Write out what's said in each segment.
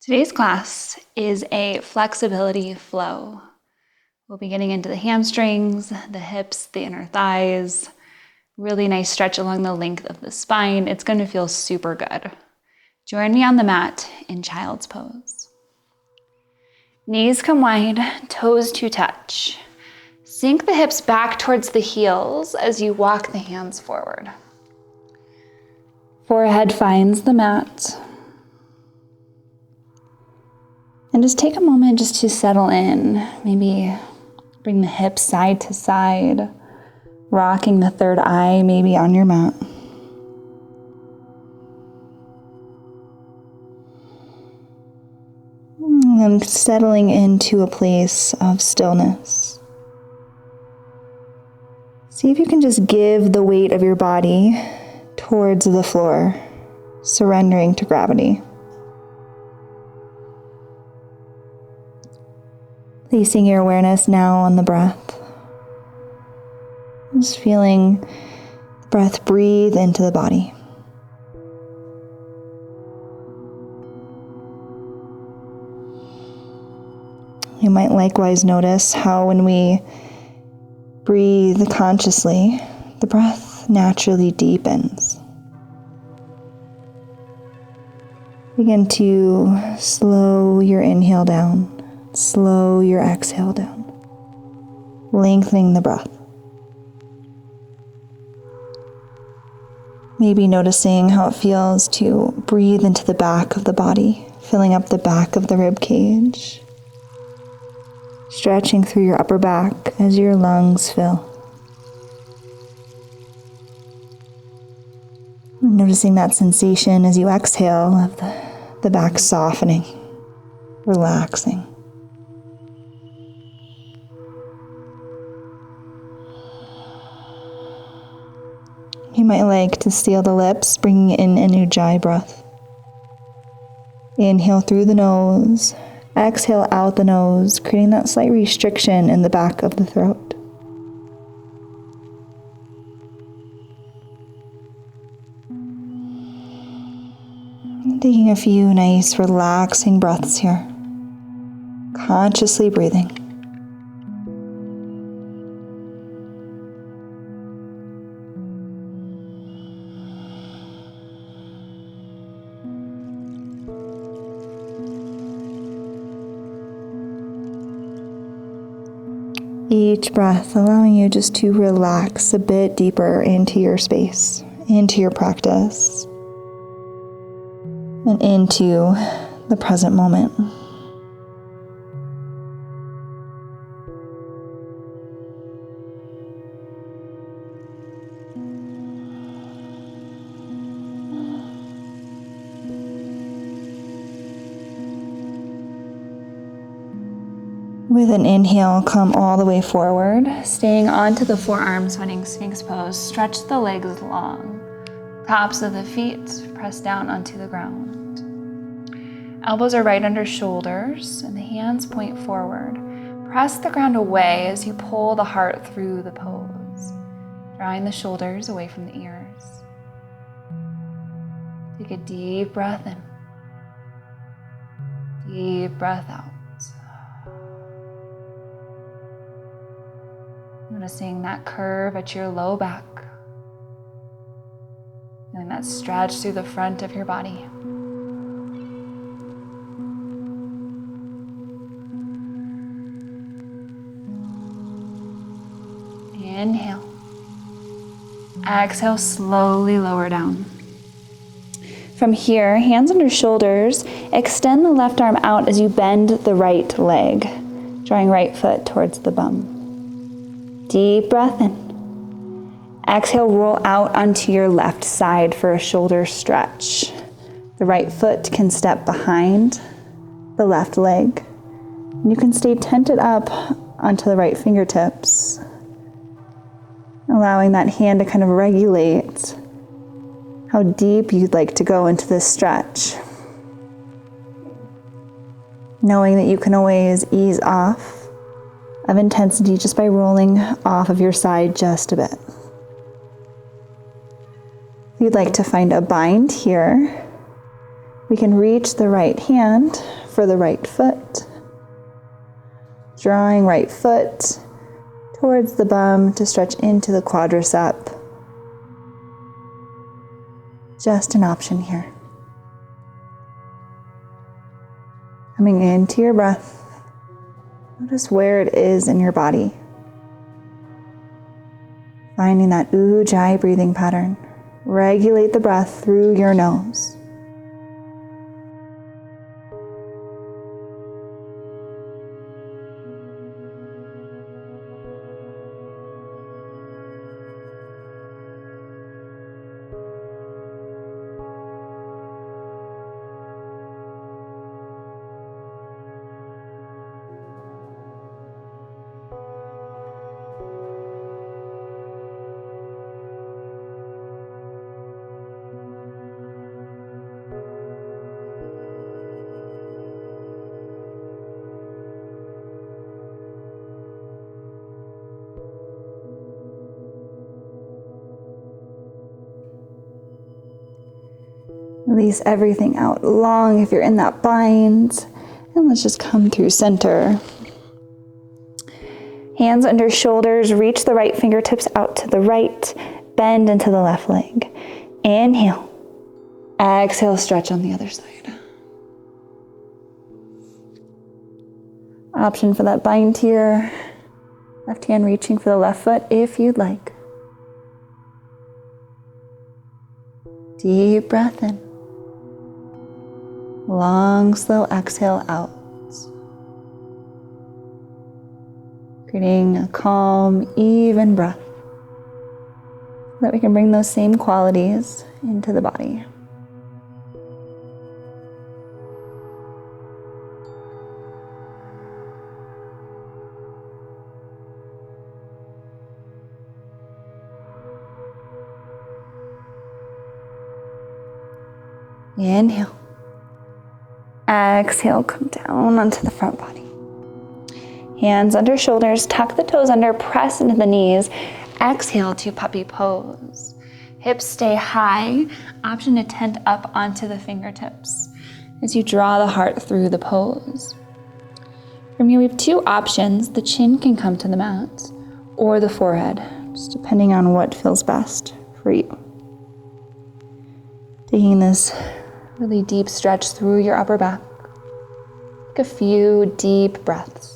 Today's class is a flexibility flow. We'll be getting into the hamstrings, the hips, the inner thighs, really nice stretch along the length of the spine. It's going to feel super good. Join me on the mat in child's pose. Knees come wide, toes to touch. Sink the hips back towards the heels as you walk the hands forward. Forehead finds the mat. And just take a moment just to settle in. Maybe bring the hips side to side, rocking the third eye maybe on your mat. And settling into a place of stillness. See if you can just give the weight of your body towards the floor, surrendering to gravity. Placing your awareness now on the breath. Just feeling the breath breathe into the body. You might likewise notice how when we breathe consciously, the breath naturally deepens. Begin to slow your inhale down. Slow your exhale down, lengthening the breath. Maybe noticing how it feels to breathe into the back of the body, filling up the back of the rib cage, stretching through your upper back as your lungs fill. Noticing that sensation as you exhale of the back softening, relaxing. You might like to seal the lips, bringing in an ujjayi breath. Inhale through the nose, exhale out the nose, creating that slight restriction in the back of the throat. Taking a few nice relaxing breaths here, consciously breathing. Each breath allowing you just to relax a bit deeper into your space, into your practice, and into the present moment. With an inhale, come all the way forward, staying onto the forearms, finding Sphinx pose. Stretch the legs long. Tops of the feet press down onto the ground. Elbows are right under shoulders, and the hands point forward. Press the ground away as you pull the heart through the pose, drawing the shoulders away from the ears. Take a deep breath in. Deep breath out. Noticing that curve at your low back. Feeling that stretch through the front of your body. Inhale. Exhale, slowly lower down. From here, hands under shoulders, extend the left arm out as you bend the right leg, drawing right foot towards the bum. Deep breath in. Exhale, roll out onto your left side for a shoulder stretch. The right foot can step behind the left leg. And you can stay tented up onto the right fingertips, allowing that hand to kind of regulate how deep you'd like to go into this stretch. Knowing that you can always ease off of intensity just by rolling off of your side just a bit. If you'd like to find a bind here, We can reach the right hand for the right foot. Drawing right foot towards the bum to stretch into the quadricep. Just an option here. Coming into your breath. Notice where it is in your body. Finding that ujjayi breathing pattern. Regulate the breath through your nose. Release everything out long if you're in that bind. And let's just come through center. Hands under shoulders, reach the right fingertips out to the right, bend into the left leg. Inhale. Exhale, stretch on the other side. Option for that bind here. Left hand reaching for the left foot if you'd like. Deep breath in. Long, slow exhale out. Creating a calm, even breath so that we can bring those same qualities into the body. Inhale. Exhale, come down onto the front body. Hands under shoulders, tuck the toes under, press into the knees. Exhale to puppy pose. Hips stay high. Option to tent up onto the fingertips as you draw the heart through the pose. From here we have two options. The chin can come to the mat or the forehead, just depending on what feels best for you. Taking this really deep stretch through your upper back. Take a few deep breaths.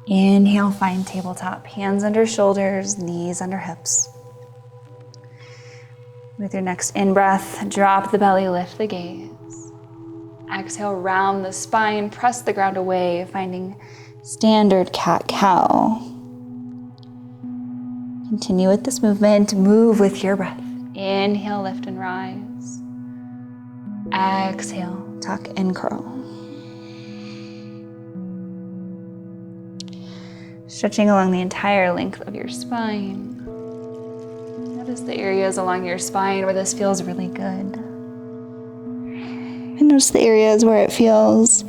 Inhale, find tabletop. Hands under shoulders, knees under hips. With your next in-breath, drop the belly, lift the gaze. Exhale, round the spine, press the ground away, finding standard cat-cow. Continue with this movement, move with your breath. Inhale, lift and rise. Exhale, tuck and curl. Stretching along the entire length of your spine. Notice the areas along your spine where this feels really good. And notice the areas where it feels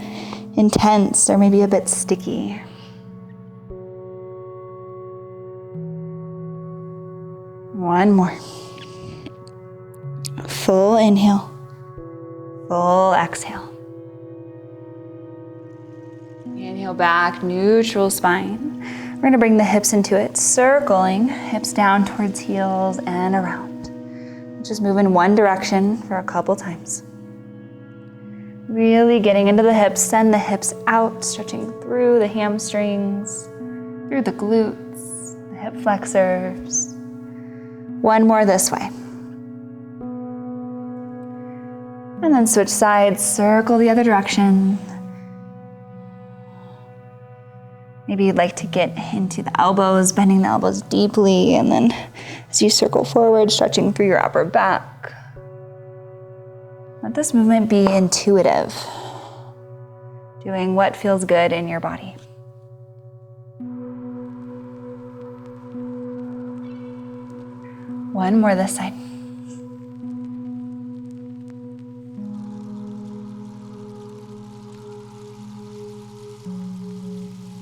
intense or maybe a bit sticky. One more. Full inhale. Full exhale. Inhale back, neutral spine. We're going to bring the hips into it, circling, hips down towards heels and around. Just move in one direction for a couple times. Really getting into the hips, send the hips out, stretching through the hamstrings, through the glutes, the hip flexors. One more this way. And then switch sides, circle the other direction. Maybe you'd like to get into the elbows, bending the elbows deeply, and then as you circle forward, stretching through your upper back. Let this movement be intuitive, doing what feels good in your body. One more this side.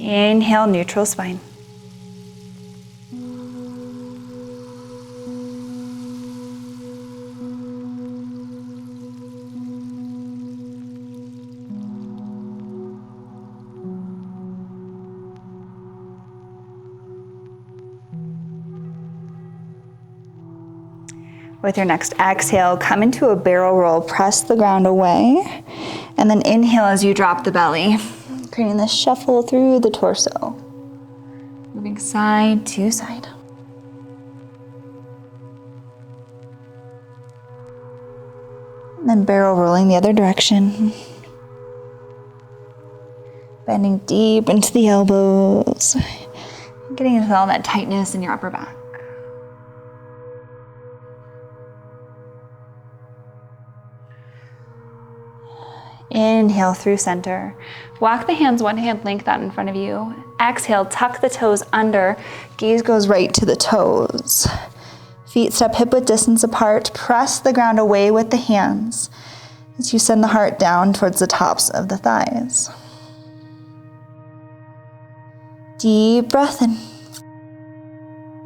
Inhale, neutral spine. With your next exhale, come into a barrel roll, press the ground away, and then inhale as you drop the belly, creating this shuffle through the torso, moving side to side. And then barrel rolling the other direction, bending deep into the elbows, getting into all that tightness in your upper back. Inhale through center. Walk the hands one hand length out in front of you. Exhale, tuck the toes under. Gaze goes right to the toes. Feet step hip width distance apart. Press the ground away with the hands as you send the heart down towards the tops of the thighs. Deep breath in.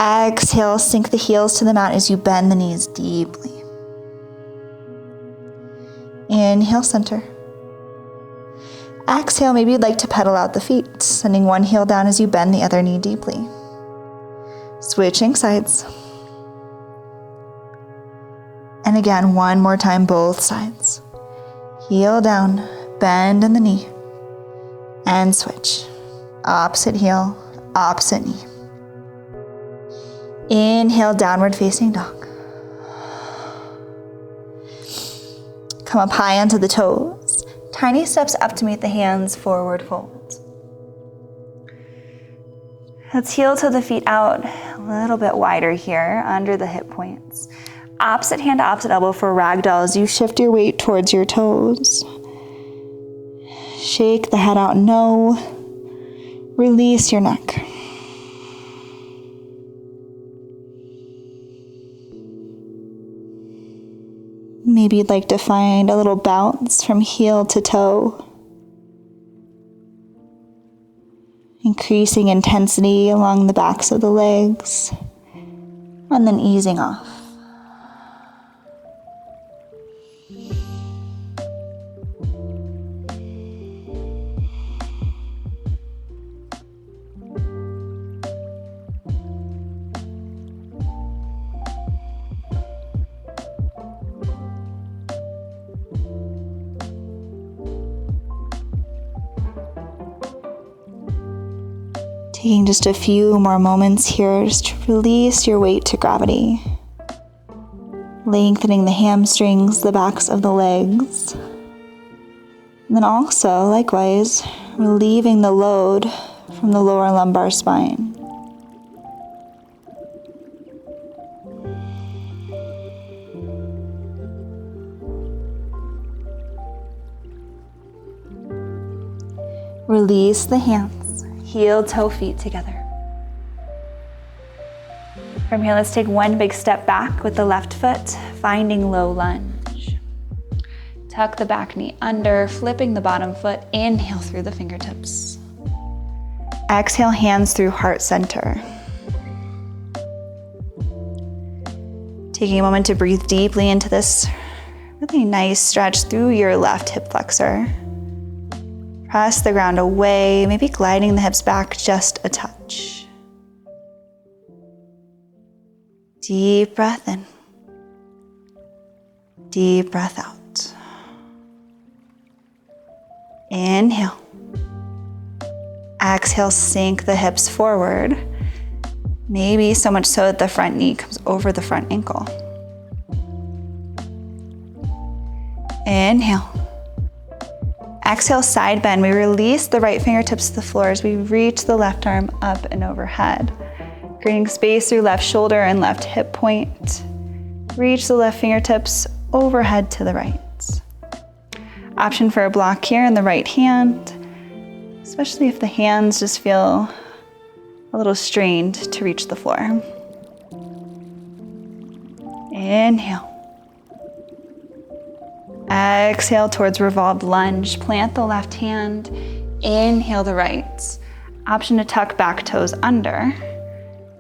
Exhale, sink the heels to the mat as you bend the knees deeply. Inhale, center. Exhale, maybe you'd like to pedal out the feet, sending one heel down as you bend the other knee deeply. Switching sides. And again, one more time, both sides. Heel down, bend in the knee, and switch. Opposite heel, opposite knee. Inhale, downward facing dog. Come up high onto the toes. Tiny steps up to meet the hands, forward fold. Let's heel to the feet out a little bit wider here, under the hip points. Opposite hand to opposite elbow for ragdoll as you shift your weight towards your toes. Shake the head out, no. Release your neck. Maybe you'd like to find a little bounce from heel to toe. Increasing intensity along the backs of the legs, and then easing off. Taking just a few more moments here, just to release your weight to gravity. Lengthening the hamstrings, the backs of the legs. And then also, likewise, relieving the load from the lower lumbar spine. Release the hands. Heel, toe, feet together. From here, let's take one big step back with the left foot, finding low lunge. Tuck the back knee under, flipping the bottom foot. Inhale through the fingertips. Exhale, hands through heart center. Taking a moment to breathe deeply into this really nice stretch through your left hip flexor. Press the ground away, maybe gliding the hips back just a touch. Deep breath in. Deep breath out. Inhale. Exhale, sink the hips forward. Maybe so much so that the front knee comes over the front ankle. Inhale. Exhale, side bend. We release the right fingertips to the floor as we reach the left arm up and overhead. Creating space through left shoulder and left hip point. Reach the left fingertips overhead to the right. Option for a block here in the right hand, especially if the hands just feel a little strained to reach the floor. Inhale. Exhale towards revolved lunge. Plant the left hand. Inhale the right. Option to tuck back toes under.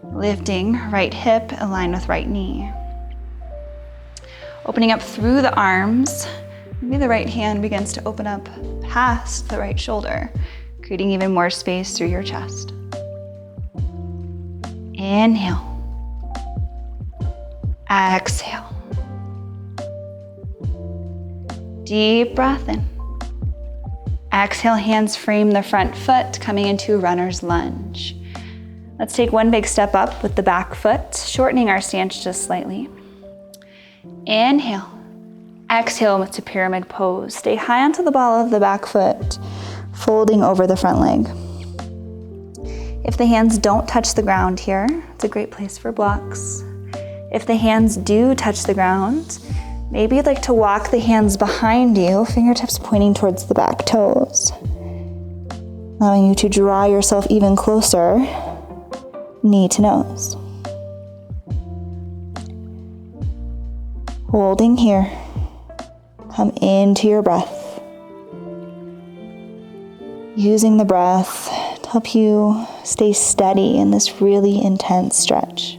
Lifting right hip, align with right knee. Opening up through the arms. Maybe the right hand begins to open up past the right shoulder, creating even more space through your chest. Inhale. Exhale. Deep breath in. Exhale, hands frame the front foot, coming into runner's lunge. Let's take one big step up with the back foot, shortening our stance just slightly. Inhale. Exhale to pyramid pose. Stay high onto the ball of the back foot, folding over the front leg. If the hands don't touch the ground here, it's a great place for blocks. If the hands do touch the ground, maybe you'd like to walk the hands behind you, fingertips pointing towards the back toes, allowing you to draw yourself even closer, knee to nose. Holding here. Come into your breath. Using the breath to help you stay steady in this really intense stretch.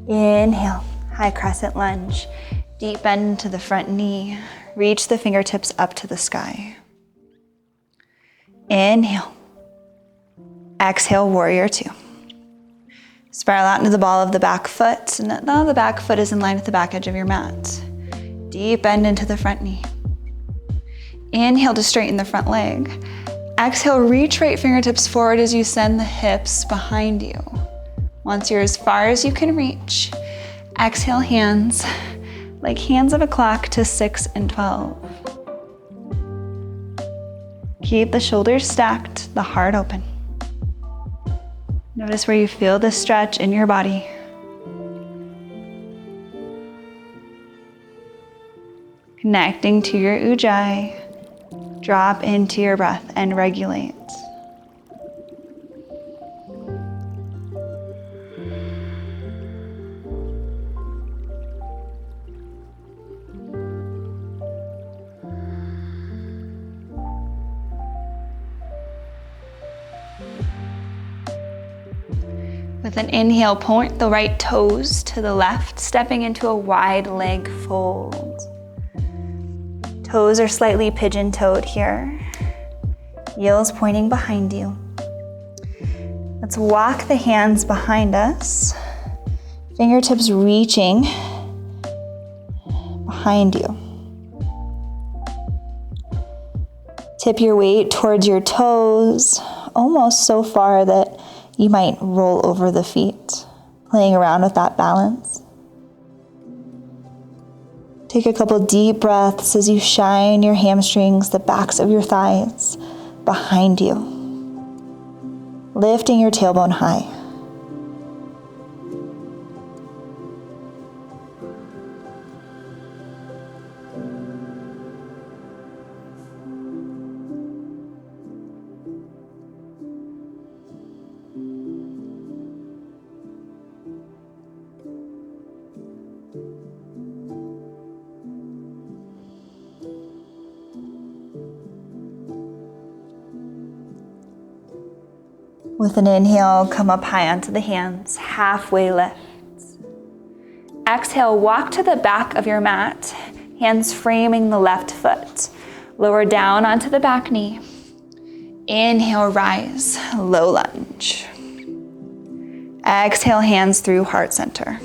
Inhale, high crescent lunge. Deep bend into the front knee. Reach the fingertips up to the sky. Inhale. Exhale, warrior two. Spiral out into the ball of the back foot. And now the back foot is in line with the back edge of your mat. Deep bend into the front knee. Inhale to straighten the front leg. Exhale, reach right fingertips forward as you send the hips behind you. Once you're as far as you can reach, exhale, hands like hands of a clock to 6 and 12. Keep the shoulders stacked, the heart open. Notice where you feel the stretch in your body. Connecting to your ujjayi, drop into your breath and regulate. With an inhale, point the right toes to the left, stepping into a wide leg fold. Toes are slightly pigeon-toed here. Heels pointing behind you. Let's walk the hands behind us. Fingertips reaching behind you. Tip your weight towards your toes, almost so far that you might roll over the feet, playing around with that balance. Take a couple deep breaths as you shine your hamstrings, the backs of your thighs behind you, lifting your tailbone high. With an inhale, come up high onto the hands, halfway lift. Exhale, walk to the back of your mat, hands framing the left foot. Lower down onto the back knee. Inhale, rise, low lunge. Exhale, hands through heart center.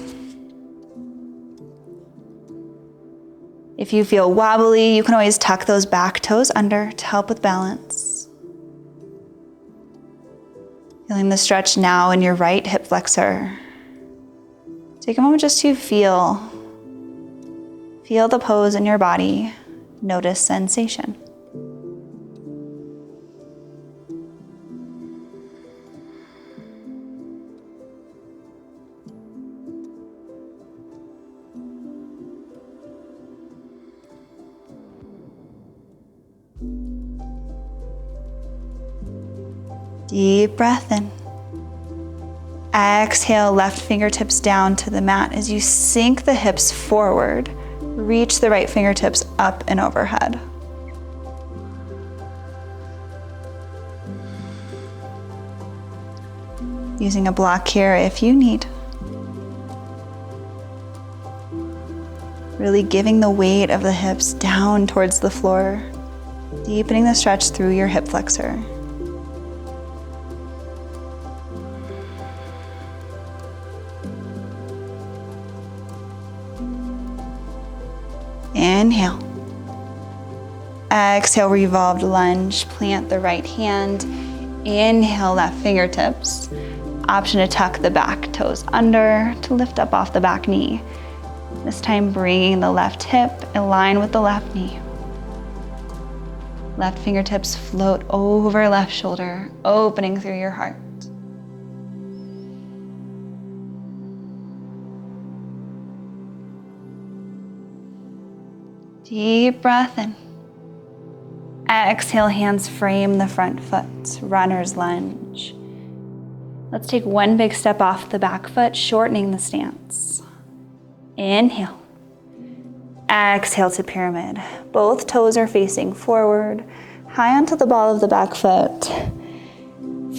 If you feel wobbly, you can always tuck those back toes under to help with balance. Feeling the stretch now in your right hip flexor. Take a moment just to feel the pose in your body. Notice sensation. Deep breath in. Exhale, left fingertips down to the mat as you sink the hips forward. Reach the right fingertips up and overhead. Using a block here if you need. Really giving the weight of the hips down towards the floor, deepening the stretch through your hip flexor. Inhale. Exhale, revolved lunge. Plant the right hand. Inhale, left fingertips. Option to tuck the back toes under to lift up off the back knee. This time bringing the left hip in line with the left knee. Left fingertips float over left shoulder, opening through your heart. Deep breath in. Exhale, hands frame the front foot, runner's lunge. Let's take one big step off the back foot, shortening the stance. Inhale. Exhale to pyramid. Both toes are facing forward, high onto the ball of the back foot,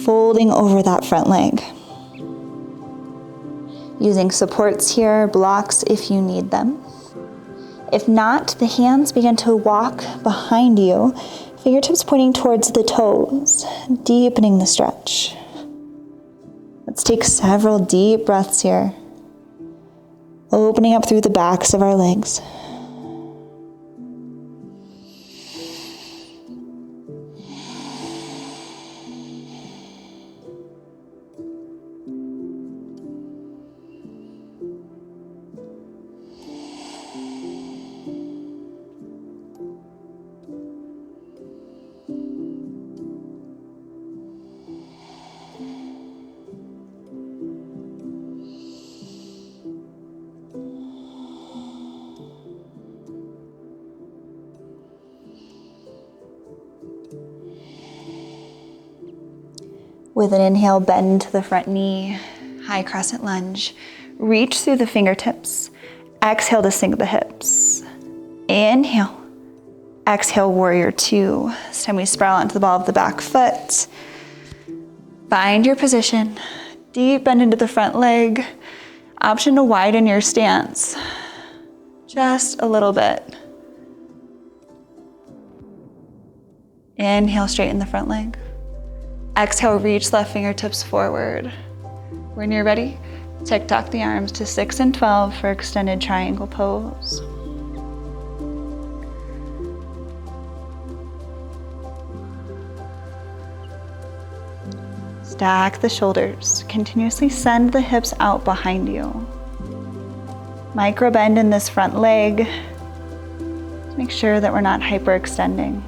folding over that front leg. Using supports here, blocks if you need them. If not, the hands begin to walk behind you, fingertips pointing towards the toes, deepening the stretch. Let's take several deep breaths here, opening up through the backs of our legs. With an inhale, bend to the front knee, high crescent lunge. Reach through the fingertips. Exhale to sink the hips. Inhale. Exhale, warrior two. This time we sprawl onto the ball of the back foot. Find your position. Deep bend into the front leg. Option to widen your stance. Just a little bit. Inhale, straighten the front leg. Exhale, reach left fingertips forward. When you're ready, tick-tock the arms to 6 and 12 for extended triangle pose. Stack the shoulders. Continuously send the hips out behind you. Micro bend in this front leg to make sure that we're not hyperextending.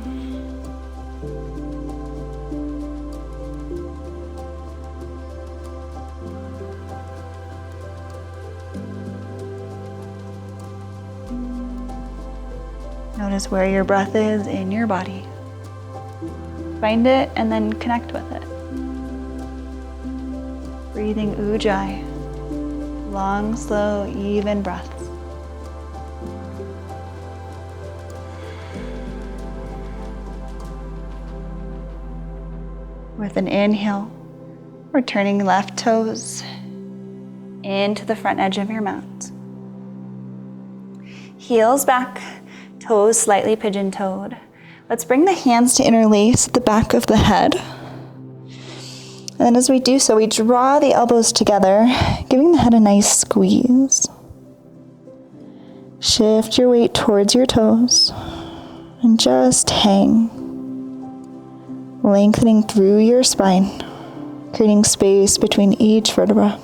Notice where your breath is in your body. Find it and then connect with it. Breathing ujjayi. Long, slow, even breaths. With an inhale, we're turning left toes into the front edge of your mat. Heels back. Toes slightly pigeon-toed. Let's bring the hands to interlace at the back of the head. And then as we do so, we draw the elbows together, giving the head a nice squeeze. Shift your weight towards your toes and just hang, lengthening through your spine, creating space between each vertebra.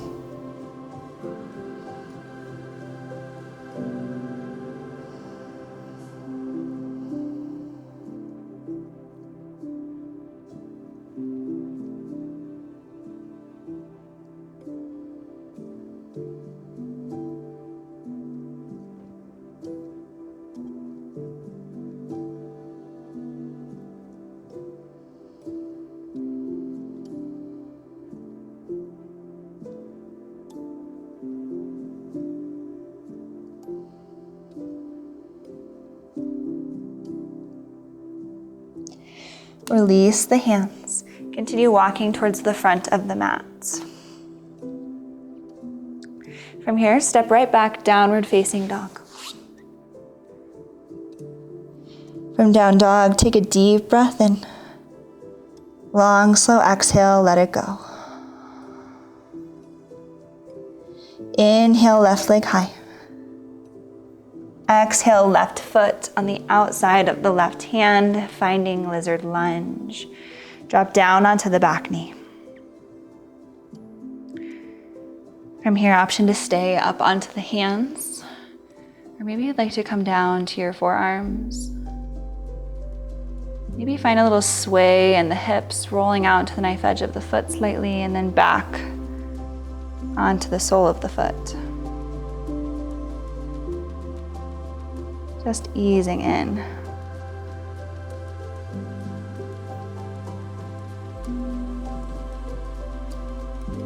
Release the hands. Continue walking towards the front of the mat. From here, step right back, downward facing dog. From down dog, take a deep breath in. Long, slow exhale, let it go. Inhale, left leg high. Exhale, left foot on the outside of the left hand, finding lizard lunge. Drop down onto the back knee. From here, option to stay up onto the hands, or maybe you'd like to come down to your forearms. Maybe find a little sway in the hips, rolling out to the knife edge of the foot slightly, and then back onto the sole of the foot. Just easing in.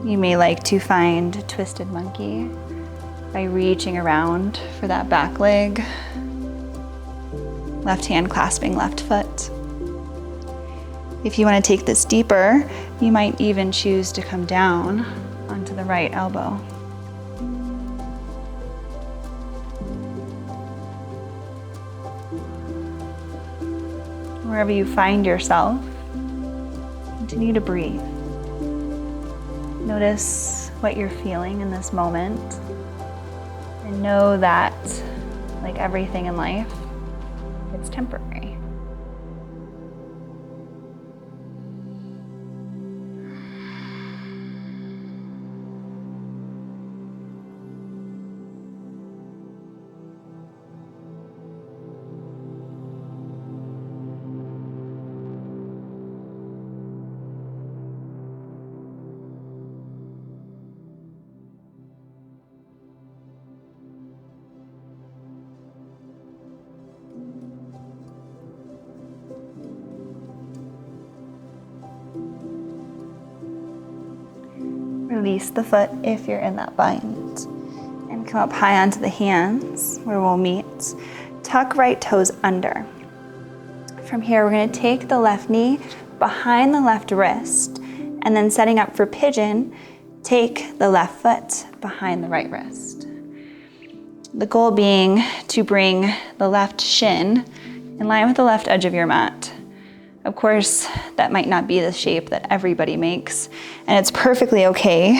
You may like to find twisted monkey by reaching around for that back leg. Left hand clasping left foot. If you want to take this deeper, you might even choose to come down onto the right elbow. Wherever you find yourself, continue to breathe. Notice what you're feeling in this moment, and know that, like everything in life, it's temporary. Release the foot if you're in that bind. And come up high onto the hands where we'll meet. Tuck right toes under. From here, we're going to take the left knee behind the left wrist, and then setting up for pigeon, take the left foot behind the right wrist. The goal being to bring the left shin in line with the left edge of your mat. Of course, that might not be the shape that everybody makes, and it's perfectly okay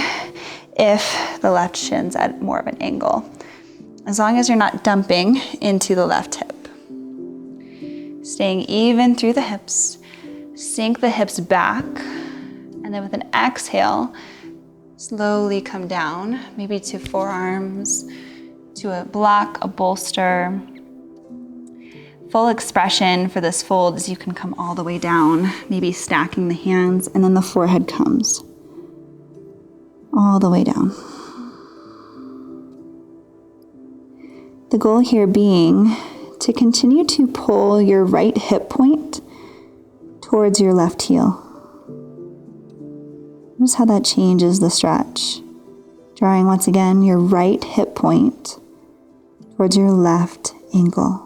if the left shin's at more of an angle, as long as you're not dumping into the left hip. Staying even through the hips, sink the hips back, and then with an exhale, slowly come down, maybe to forearms, to a block, a bolster. Full expression for this fold is you can come all the way down, maybe stacking the hands, and then the forehead comes all the way down. The goal here being to continue to pull your right hip point towards your left heel. Notice how that changes the stretch. Drawing once again your right hip point towards your left ankle.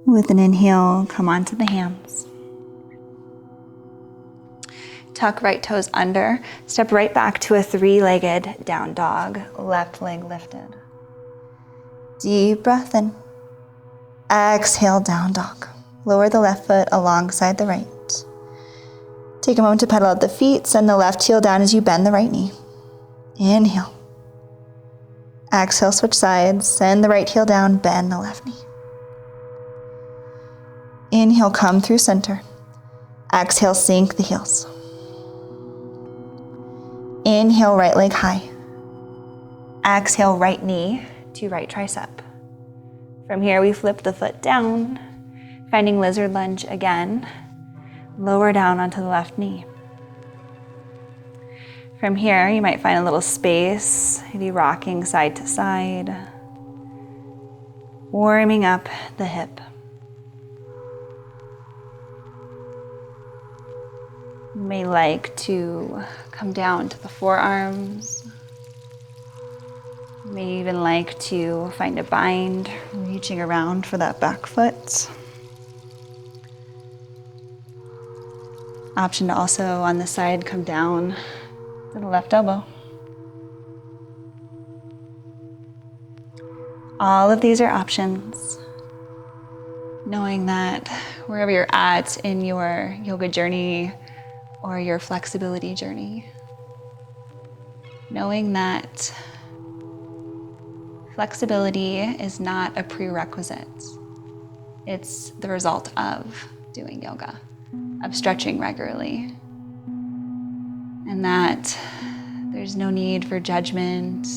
With an inhale, come onto the hands. Tuck right toes under. Step right back to a three-legged down dog, left leg lifted. Deep breath in. Exhale, down dog. Lower the left foot alongside the right. Take a moment to pedal out the feet. Send the left heel down as you bend the right knee. Inhale. Exhale, switch sides. Send the right heel down, bend the left knee. Inhale, come through center. Exhale, sink the heels. Inhale, right leg high. Exhale, right knee to right tricep. From here, we flip the foot down, finding lizard lunge again. Lower down onto the left knee. From here, you might find a little space, maybe rocking side to side, warming up the hip. You may like to come down to the forearms. You may even like to find a bind, reaching around for that back foot. Option to also on the side come down to the left elbow. All of these are options. Knowing that wherever you're at in your yoga journey or your flexibility journey, knowing that flexibility is not a prerequisite. It's the result of doing yoga, of stretching regularly. And that there's no need for judgment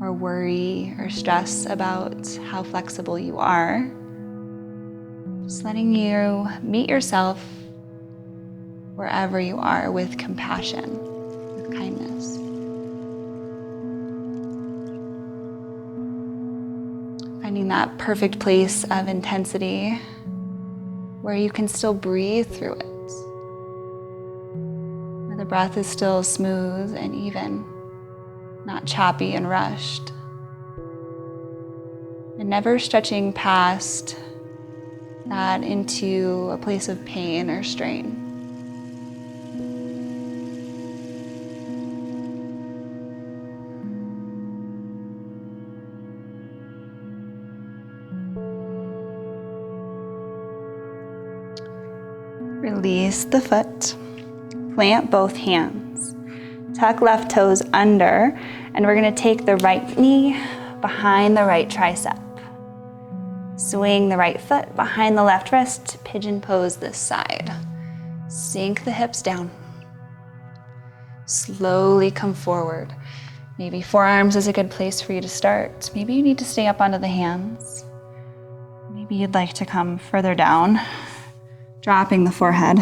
or worry or stress about how flexible you are. Just letting you meet yourself wherever you are with compassion, with kindness. Finding that perfect place of intensity where you can still breathe through it. Where the breath is still smooth and even, not choppy and rushed. And never stretching past that into a place of pain or strain. Release the foot, plant both hands, tuck left toes under, and we're gonna take the right knee behind the right tricep. Swing the right foot behind the left wrist, pigeon pose this side. Sink the hips down. Slowly come forward. Maybe forearms is a good place for you to start. Maybe you need to stay up onto the hands. Maybe you'd like to come further down, dropping the forehead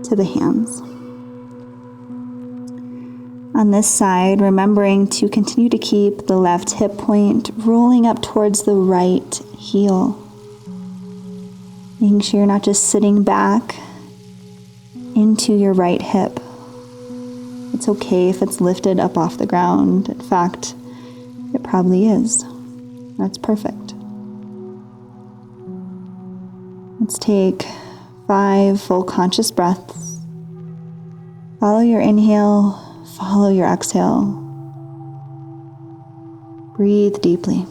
to the hands. On this side, remembering to continue to keep the left hip point rolling up towards the right heel. Making sure you're not just sitting back into your right hip. It's okay if it's lifted up off the ground. In fact, it probably is. That's perfect. Let's take 5 full conscious breaths. Follow your inhale, follow your exhale. Breathe deeply.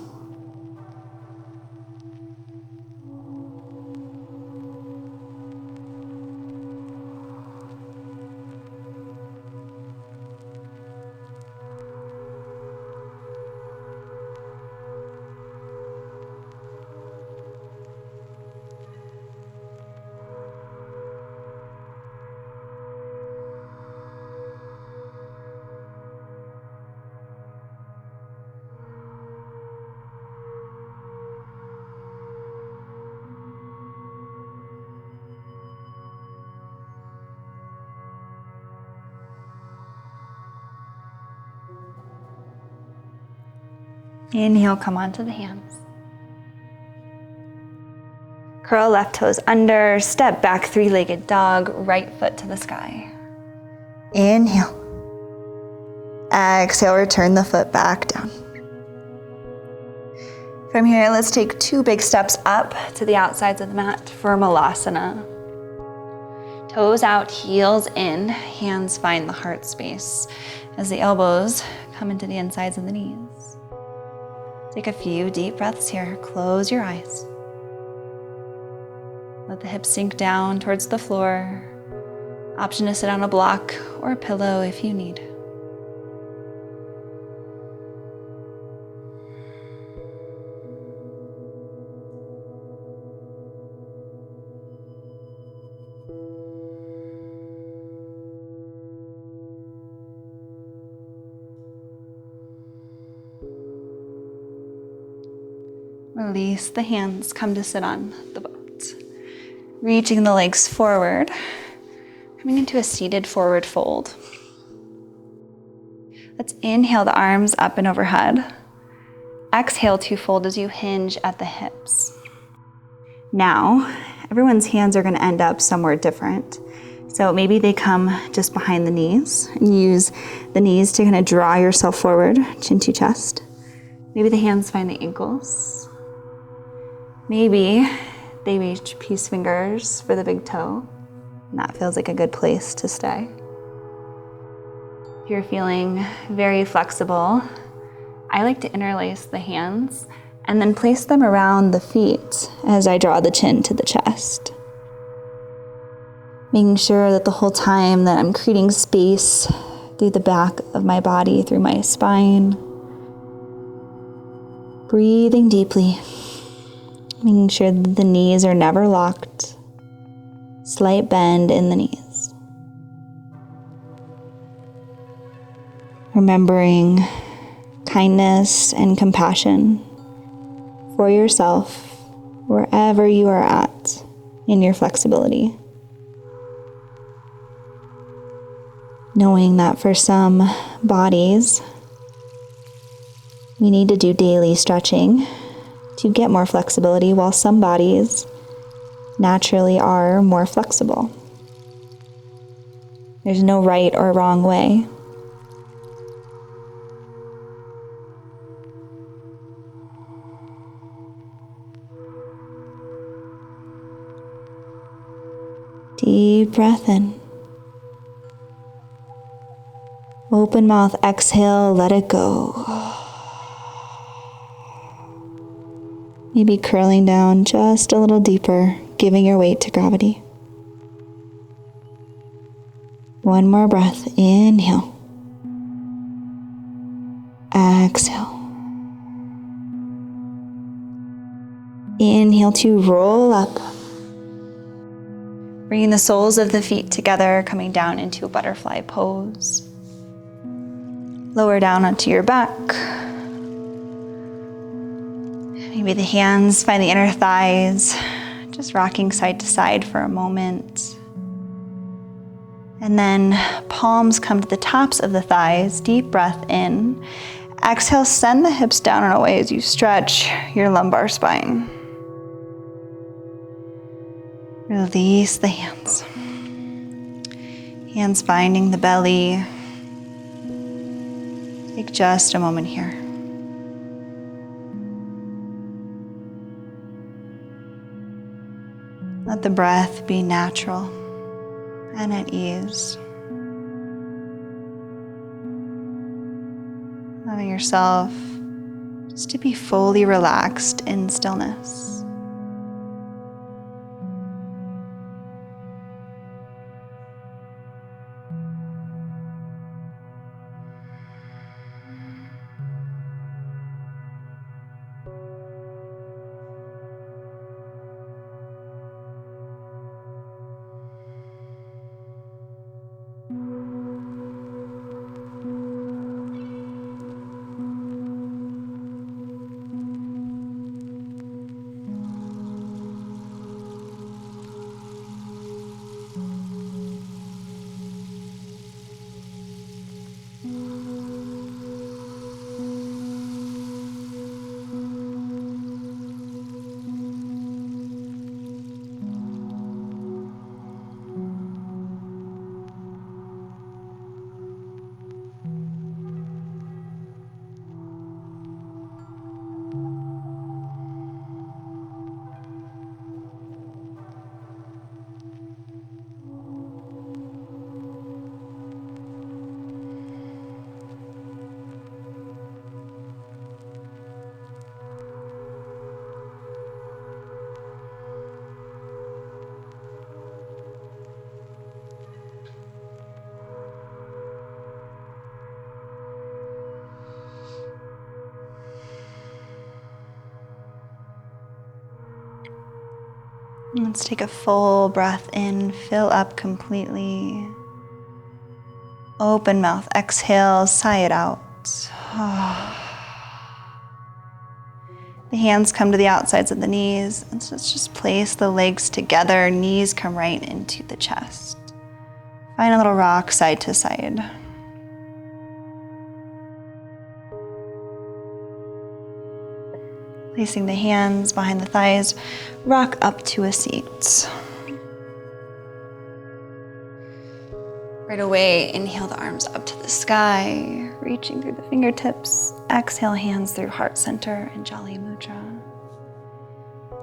Inhale, come onto the hands. Curl left toes under, step back, three-legged dog, right foot to the sky. Inhale. Exhale, return the foot back down. From here, let's take 2 big steps up to the outsides of the mat for Malasana. Toes out, heels in, hands find the heart space as the elbows come into the insides of the knees. Take a few deep breaths here. Close your eyes. Let the hips sink down towards the floor. Option to sit on a block or a pillow if you need. Release the hands, come to sit on the boat. Reaching the legs forward, coming into a seated forward fold. Let's inhale the arms up and overhead. Exhale to fold as you hinge at the hips. Now, everyone's hands are going to end up somewhere different. So maybe they come just behind the knees and use the knees to kind of draw yourself forward, chin to chest. Maybe the hands find the ankles. Maybe they reach peace fingers for the big toe, and that feels like a good place to stay. If you're feeling very flexible, I like to interlace the hands and then place them around the feet as I draw the chin to the chest. Making sure that the whole time that I'm creating space through the back of my body, through my spine. Breathing deeply. Making sure that the knees are never locked. Slight bend in the knees. Remembering kindness and compassion for yourself wherever you are at in your flexibility. Knowing that for some bodies, we need to do daily stretching to get more flexibility, while some bodies naturally are more flexible. There's no right or wrong way. Deep breath in. Open mouth, exhale, let it go. Maybe curling down just a little deeper, giving your weight to gravity. One more breath, inhale. Exhale. Inhale to roll up. Bringing the soles of the feet together, coming down into a butterfly pose. Lower down onto your back. Maybe the hands find the inner thighs, just rocking side to side for a moment. And then palms come to the tops of the thighs, deep breath in. Exhale, send the hips down and away as you stretch your lumbar spine. Release the hands. Hands finding the belly. Take just a moment here. Let the breath be natural and at ease. Allowing yourself just to be fully relaxed in stillness. Let's take a full breath in, fill up completely. Open mouth, exhale, sigh it out. The hands come to the outsides of the knees, and so let's just place the legs together, knees come right into the chest. Find a little rock side to side. Placing the hands behind the thighs, rock up to a seat. Right away, inhale the arms up to the sky, reaching through the fingertips. Exhale, hands through heart center and Jali Mudra.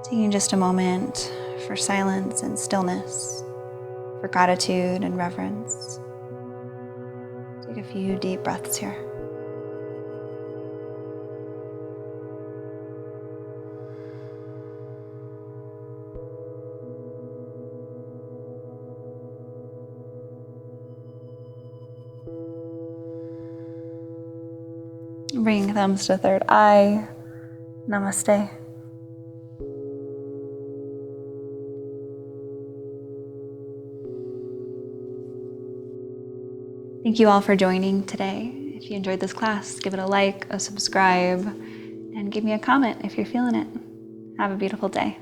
Taking just a moment for silence and stillness, for gratitude and reverence. Take a few deep breaths here. Bring thumbs to third eye. Namaste. Thank you all for joining today. If you enjoyed this class, give it a like, a subscribe, and give me a comment if you're feeling it. Have a beautiful day.